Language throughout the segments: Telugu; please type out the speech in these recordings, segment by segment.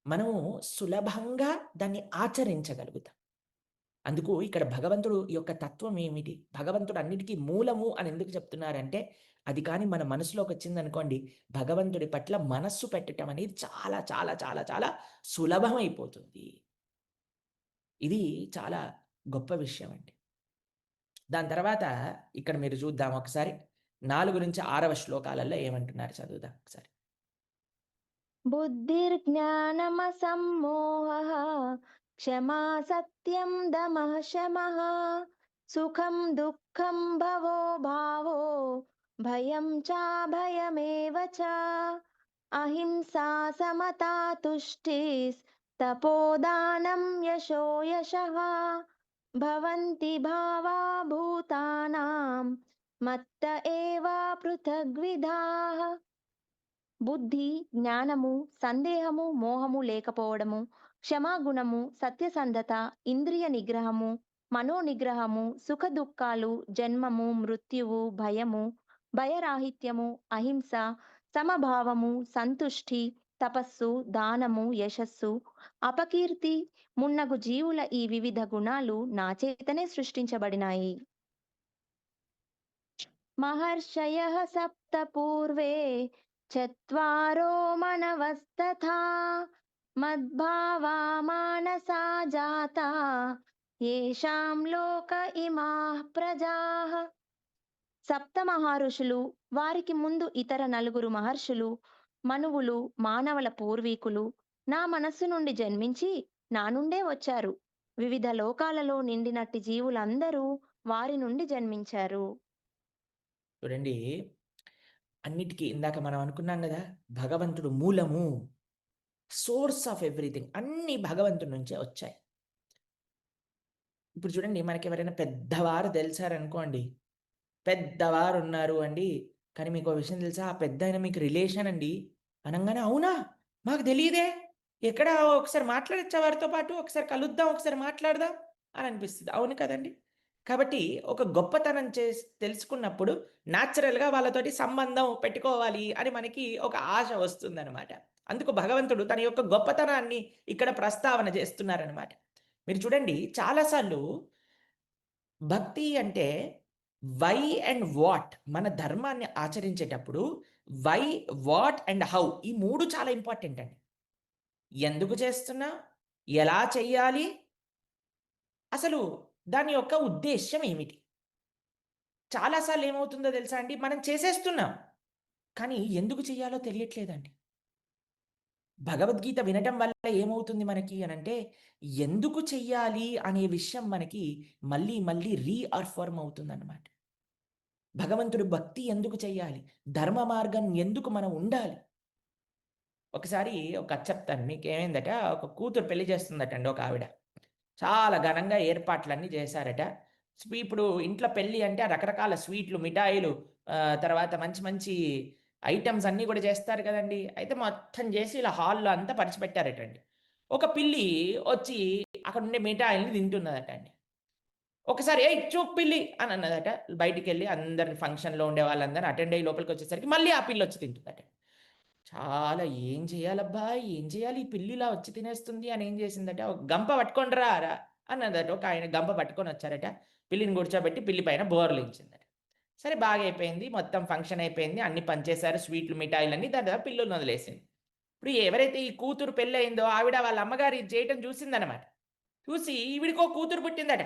మనము సులభంగా దాన్ని ఆచరించగలుగుతాం. అందుకు ఇక్కడ భగవంతుడు యొక్క తత్వం ఏమిటి? భగవంతుడు అన్నిటికి మూలము అని ఎందుకు చెప్తున్నారంటే, అది కానీ మన మనసులోకొచ్చిందనుకోండి, భగవంతుడి పట్ల మనస్సు పెట్టటం అనేది చాలా, చాలా, చాలా, చాలా సులభమైపోతుంది. ఇది చాలా గొప్ప విషయం అండి. దాని తర్వాత ఇక్కడ మీరు చూద్దాం ఒకసారి 4-6 శ్లోకాలలో ఏమంటున్నారు చదువుదాం ఒకసారి. बुद्धिर्ज्ञानमसम्मोहः क्षमा सत्यं दमः शमः सुखं दुःखं भवो भावो भयं चाभयमेव च अहिंसा समता तुष्टिस्तपोदानं यशो यशः भवन्ति भावा भूतानां मत्त एव पृथग्विधाः బుద్ధి, జ్ఞానము, సందేహము, మోహము లేకపోవడము, క్షమాగుణము, సత్యసంధత, ఇంద్రియ నిగ్రహము, మనోనిగ్రహము, సుఖదుఃఖాలు, జన్మము, మృత్యువు, భయము, భయరాహిత్యము, అహింస, సమభావము, సంతుష్టి, తపస్సు, దానము, యశస్సు, అపకీర్తి మున్నగు జీవుల ఈ వివిధ గుణాలు నా చేతనే సృష్టించబడినాయి. महर्षयः सप्त पूर्वे चत्वारो मनवस्तथा मद्भावा मानसा जाता येषां लोक इमाः प्रजाः సప్త మహర్షులు వారికి ముందు ఇతర నలుగురు మహర్షులు మనువులు మానవుల పూర్వీకులు నా మనస్సు నుండి జన్మించి నా నుండే వచ్చారు. వివిధ లోకాలలో నిండినట్టి జీవులందరూ వారి నుండి జన్మించారు. చూడండి, అన్నిటికి ఇందాక మనం అనుకున్నాం గదా! భగవంతుడు మూలము. సోర్స్ ఆఫ్ ఎవ్రీథింగ్ అన్నీ భగవంతుడి నుంచే వచ్చాయి. ఇప్పుడు చూడండి మనకెవరైనా పెద్దవారు తెలిసారనుకోండి. పెద్దవారున్నారు అండి. కానీ మీకో విషయం తెలుసా? ఆ పెద్దాయన మీకు రిలేషన్ అండి. అనంగానే అవునా? మాకు తెలీదే. ఎక్కడ ఒకసారి మాట్లాడొచ్చా వారితో పాటు? ఒకసారి కలుద్దాం, ఒకసారి మాట్లాడదాం అని అనిపిస్తది. అవును కదండీ! కాబట్టి ఒక గొప్పతనం తెలుసుకున్నప్పుడు నేచురల్‌గా వాళ్ళతోటి సంబంధం పెట్టుకోవాలి అని మనకి ఒక ఆశ వస్తుందనమాట. అందుకు భగవంతుడు తన యొక్క గొప్పతనాన్ని ఇక్కడ ప్రస్తావన చేస్తున్నారనమాట. మీరు చూడండి చాలా సార్లు భక్తి అంటే వై అండ్ వాట్ మన ధర్మాన్ని ఆచరించేటప్పుడు వై, వాట్ అండ్ హౌ ఈ 3 చాలా ఇంపార్టెంట్ అండి. ఎందుకు చేస్తున్నా? ఎలా చెయ్యాలి? అసలు దాని యొక్క ఉద్దేశ్యం ఏమిటి? చాలా సార్లు ఏమవుతుందో తెలుసా అండి? మనం చేసేస్తున్నాం. కానీ ఎందుకు చెయ్యాలో తెలియట్లేదండి. భగవద్గీత వినటం వల్ల ఏమవుతుంది మనకి అనంటే, ఎందుకు చెయ్యాలి అనే విషయం మనకి మళ్ళీ మళ్ళీ రీఅఫర్మ్ అవుతుందన్నమాట. భగవంతుడి భక్తి ఎందుకు చెయ్యాలి? ధర్మ మార్గం ఎందుకు మనం ఉండాలి? ఒకసారి ఒక కథ చెప్తాను. మీకేమైందట, ఒక కూతురు పెళ్లి చేస్తుందటండి ఒక ఆవిడ. చాలా ఘనంగా ఏర్పాట్లన్నీ చేశారట. ఇప్పుడు ఇంట్లో పెళ్లి అంటే రకరకాల స్వీట్లు, మిఠాయిలు తర్వాత మంచి మంచి ఐటెమ్స్ అన్నీ కూడా చేస్తారు కదండీ! అయితే మొత్తం చేసి ఇలా హాల్‌లో అంతా పరిచిపెట్టారటండి. ఒక పిల్లి వచ్చి అక్కడుండే మిఠాయిల్ని తింటున్నదట అండి. ఒకసారి "ఏయ్! చూప్ పిల్లి" అని అన్నదట. బయటికెళ్ళి అందరిని ఫంక్షన్‌లో ఉండే వాళ్ళందరిని అటెండ్ అయ్యి లోపలికొచ్చేసరికి మళ్ళీ ఆ పిల్లొచ్చి తింటుందట. చాలా ఏం చేయాలబ్బా! ఏం చేయాలి? ఈ పిల్లి ఇలా వచ్చి తినేస్తుంది అని ఏం చేసిందట, "ఒక గంప పట్టుకొని రా" అన్నదట. ఒకాయన గంప పట్టుకొనొచ్చారట. పిల్లిని కూర్చోబెట్టి పిల్లి పైన బోర్లించిందట. సరే బాగయిపోయింది. మొత్తం ఫంక్షన్ అయిపోయింది. అన్నీ పంచేశారు. స్వీట్లు, మిఠాయిలన్నీ. దాని తర్వాత పిల్లుని వదిలేసింది. ఇప్పుడు ఎవరైతే ఈ కూతురు పెళ్లయిందో ఆవిడ వాళ్ళ అమ్మగారు ఇది చేయటం చూసిందనమాట. చూసి ఈవిడికో కూతురు పుట్టిందట.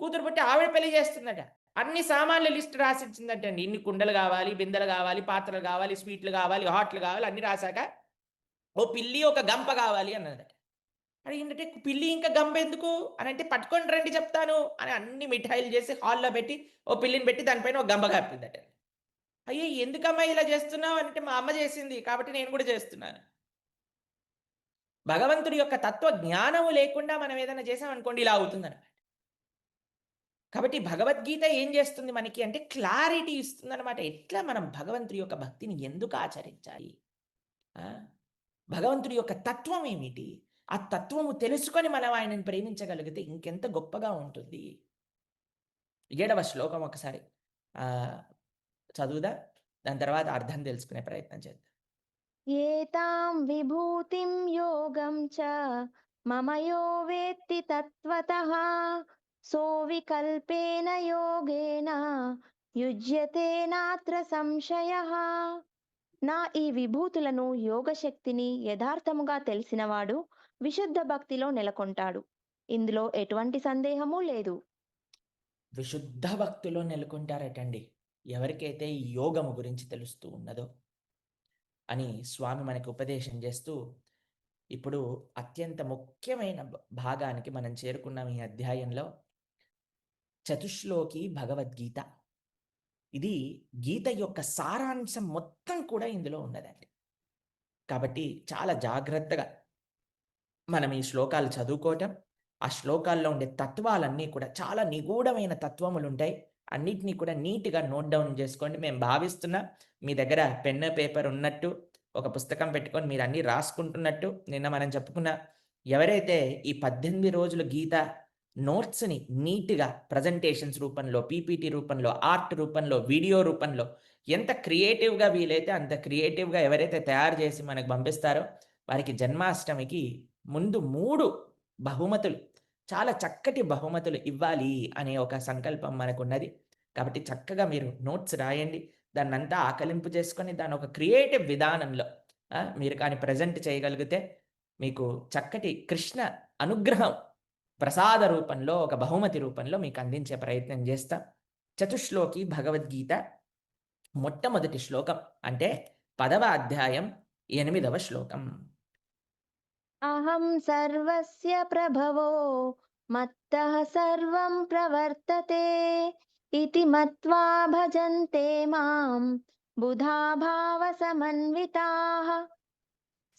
కూతురు పుట్టి ఆవిడ పెళ్లి చేస్తుందట. అన్ని సామాన్ల లిస్ట్ రాసిచ్చిందటండి. ఇన్ని కుండలు గావాలి, బిందెలు గావాలి, పాత్రలు గావాలి, స్వీట్లు గావాలి, హాట్లు గావాలి అన్నీ రాసాక, ఓ పిల్లి, ఒక గంప గావాలి అన్నదట. అడిగిందంటే పిల్లి ఇంకా గంపెందుకు అనంటే, "పట్టుకొని రండి చెప్తాను" అని అన్ని మిఠాయిలు చేసి హాల్‌లో పెట్టి, ఓ పిల్లిని పెట్టి దాని పైన ఒక గంప కప్పిందట. "అయ్యో! ఎందుకమ్మా ఇలా చేస్తున్నావు" అంటే, "మా అమ్మ చేసింది కాబట్టి నేను కూడా చేస్తున్నాను." భగవంతుడి యొక్క తత్వ జ్ఞానము లేకుండా మనం ఏదైనా చేసామనుకోండి ఇలా అవుతుందనమాట. కాబట్టి భగవద్గీత ఏం చేస్తుంది మనకి అంటే క్లారిటీ ఇస్తుందనమాట. ఎట్లా మనం భగవంతుడి యొక్క భక్తిని ఎందుకు ఆచరించాలి? ఆ! భగవంతుడి యొక్క తత్వం ఏమిటి? ఆ తత్వము తెలుసుకొని మనం ఆయనను ప్రేమించగలిగితే ఇంకెంత గొప్పగా ఉంటుంది. 7వ శ్లోకం ఒకసారి ఆహ్, చదువుదాం. దాని తర్వాత అర్థం తెలుసుకునే ప్రయత్నం చేద్దాం. ఏతాం విభూతిం యోగం చ మమ యో వేత్తి తత్వతః సోవికల్పేన యోగేన యుజ్యతే నాత్ర సంశయః. నా ఈ విభూతులను యోగశక్తిని యథార్థముగా తెలిసినవాడు విశుద్ధ భక్తిలో నెలకొంటాడు. ఇందులో ఎటువంటి సందేహము లేదు. విశుద్ధ భక్తిలో నెలకొంటారటండి ఎవరికైతే ఈ యోగము గురించి తెలుస్తూ ఉన్నదో అని స్వామి మనకి ఉపదేశం చేస్తూ ఇప్పుడు అత్యంత ముఖ్యమైన భాగానికి మనం చేరుకున్నాం ఈ అధ్యాయంలో. చతుశ్లోకి భగవద్గీత. ఇది గీత యొక్క సారాంశం మొత్తం కూడా ఇందులో ఉన్నదండి. కాబట్టి చాలా జాగ్రత్తగా మనం ఈ శ్లోకాలు చదువుకోవటం, ఆ శ్లోకాల్లో ఉండే తత్వాలన్నీ కూడా చాలా నిగూఢమైన తత్వములు ఉంటాయి. అన్నిటినీ కూడా నీట్‌గా నోట్ డౌన్ చేసుకోండి. మేము భావిస్తున్నాం మీ దగ్గర పెన్ను, పేపర్ ఉన్నట్టు, ఒక పుస్తకం పెట్టుకొని మీరు అన్నీ రాసుకుంటున్నట్టు. నిన్న మనం చెప్పుకున్న ఎవరైతే ఈ 18 రోజులు గీత నోట్స్‌ని నీట్‌గా ప్రజెంటేషన్స్ రూపంలో, పీపీటీ రూపంలో, ఆర్ట్ రూపంలో, వీడియో రూపంలో ఎంత క్రియేటివ్‌గా వీలైతే అంత క్రియేటివ్‌గా ఎవరైతే తయారు చేసి మనకు పంపిస్తారో వారికి జన్మాష్టమికి ముందు 3 బహుమతులు, చాలా చక్కటి బహుమతులు ఇవ్వాలి అనే ఒక సంకల్పం మనకున్నది. కాబట్టి చక్కగా మీరు నోట్స్ రాయండి. దాన్నంతా ఆకలింపు చేసుకొని దాన్ని ఒక క్రియేటివ్ విధానంలో మీరు కానీ ప్రెజెంట్ చేయగలిగితే మీకు చక్కటి కృష్ణ అనుగ్రహం ప్రసాద రూపంలో, ఒక బహుమతి రూపంలో మీకు అందించే ప్రయత్నం చేస్తా. చతుశ్లోకి భగవద్గీత మొట్టమొదటి శ్లోకం అంటే 10వ అధ్యాయం 8వ శ్లోకం. అహం సర్వస్య ప్రభవో మత్తః సర్వం ప్రవర్తతే ఇతి మత్వా భజంతే మాం బుధా భావ సమన్వితాః.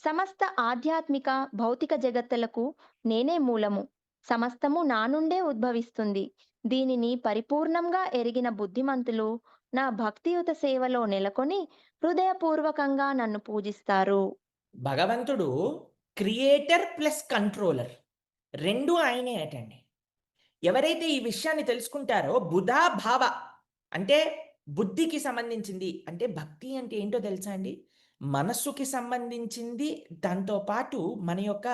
సమస్త ఆధ్యాత్మిక భౌతిక జగత్తులకు నేనే మూలము. సమస్తము నా నుండే ఉద్భవిస్తుంది. దీనిని పరిపూర్ణంగా ఎరిగిన బుద్ధిమంతులు నా భక్తియుత సేవలో నెలకొని హృదయపూర్వకంగా నన్ను పూజిస్తారు. భగవంతుడు క్రియేటర్ ప్లస్ కంట్రోలర్ 2 ఆయనే అటండి. ఎవరైతే ఈ విషయాన్ని తెలుసుకుంటారో బుధా భావ అంటే బుద్ధికి సంబంధించింది. అంటే భక్తి అంటే ఏంటో తెలుసా అండి? మనస్సుకి సంబంధించింది, దాంతో పాటు మన యొక్క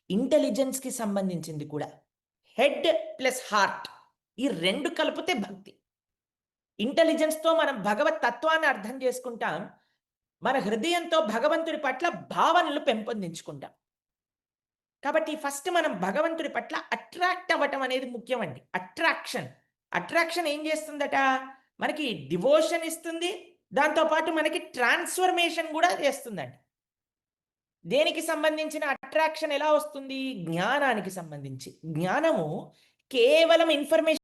ఇంటెలిజెన్స్‌కి సంబంధించింది కూడా. హెడ్ ప్లస్ హార్ట్ ఈ 2 కలిపితే భక్తి. ఇంటెలిజెన్స్‌తో మనం భగవత్ తత్వాన్ని అర్థం చేసుకుంటాం. మన హృదయంతో భగవంతుడి పట్ల భావనలు పెంపొందించుకుంటాం. కాబట్టి ఫస్ట్ మనం భగవంతుడి పట్ల అట్రాక్ట్ అవ్వటం అనేది ముఖ్యమండి. అట్రాక్షన్. అట్రాక్షన్ ఏం చేస్తుందట? మనకి డివోషన్ ఇస్తుంది. దాంతో పాటు మనకి ట్రాన్స్‌ఫర్మేషన్ కూడా చేస్తుందండి. దేనికి సంబంధించిన అట్రాక్షన్ ఎలా వస్తుంది? జ్ఞానానికి సంబంధించి. జ్ఞానము కేవలం ఇన్ఫర్మేషన్